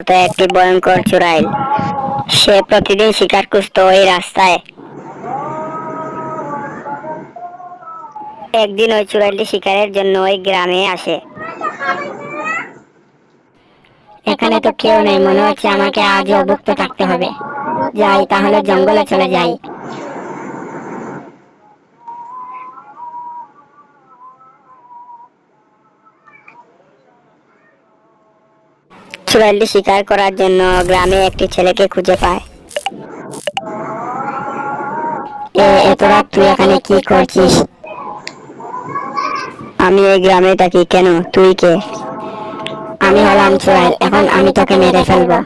তো একটি ভয়ঙ্কর চুড়াইল। সে প্রতিদিন শিকার খুঁজত ওই রাস্তায়। একদিন ওই চুড়াইলটি শিকারের জন্য ওই গ্রামে আসে। এখানে তো কেউ নেই, মনে হচ্ছে আমাকে আজও অভুক্ত থাকতে হবে। যাই, তাহলে জঙ্গলে চলে যাই। চুড়াইলটি শিকার করার জন্য গ্রামে একটি ছেলেকে খুঁজে পায়। এত রাত তুই এখানে কি করছিস? আমি এই গ্রামে থাকি। কেন, তুই কে? আমি হলাম চুড়াইল, এখন আমি তোকে মেরে ফেলবো।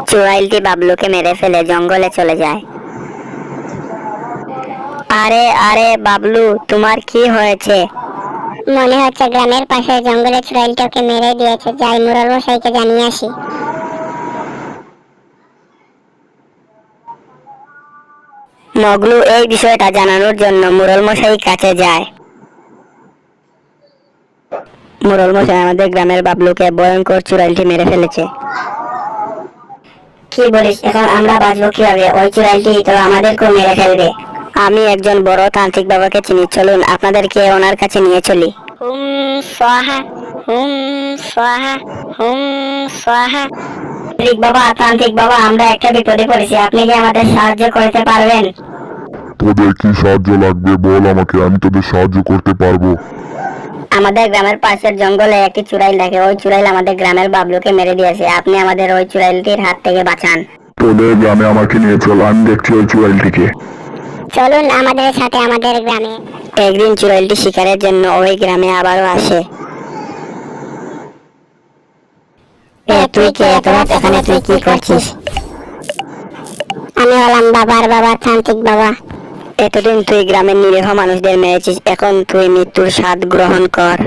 চুড়াইলটি বাবলুকে মেরে ফেলে জঙ্গলে চলে যায়। আরে আরে বাবলু, তোমার কি হয়েছে? মনে হচ্ছে গ্রামের পাশে জঙ্গলে চুড়াইলটাকে মেরে দিয়েছে। যাই, মুরল মশাইকে জানিয়ে আসি। মগলু এই বিষয়টা জানানোর জন্য মুরল মশাই কাছে যায়। মুরল মশাই, আমাদের গ্রামের বাবলুকে ভয়ঙ্কর চুড়াইলটি মেরে ফেলেছে। কি বলিস? এখন আমরা বাঁচবো কিভাবে? ওই চুড়াইলটি তো আমাদেরকেও মেরে ফেলবে। আমি একজন বড় তান্ত্রিক বাবাকে চিনি, চলুন আপনাদেরকে ওনার কাছে নিয়ে চলি। হুম স্বাহা, হুম স্বাহা, হুম স্বাহা। তান্ত্রিক বাবা, আমরা একটা বিপদে পড়েছি, আপনি কি আমাদের সাহায্য করতে পারবেন? তোদের কি সাহায্য লাগবে বল আমাকে, আমি তোদের সাহায্য করতে পারবো। আমাদের গ্রামের পাশের জঙ্গলে একটি চুড়াইল থাকে। ওই চুড়াইল আমাদের গ্রামের বাবলুকে মেরে দিয়েছে। আপনি আমাদের ওই চুড়াইলটির হাত থেকে বাঁচান। তোদের গ্রামে আমাকে নিয়ে চল, আমি দেখছি ওই চুড়াইলটিকে। চলুন আমাদের সাথে আমাদের গ্রামে। একদিন চুড়াইলটি শিকারের জন্য ওই গ্রামে আবারও আসে। তুই কে? এত রাত এখানে তুই কি করছিস? আমি হলাম বাবার বাবা, তান্ত্রিক বাবা। এতদিন তুই গ্রামের নিরীহ মানুষদের মেরেছিস, এখন তুই মৃত্যুর স্বাদ গ্রহণ কর।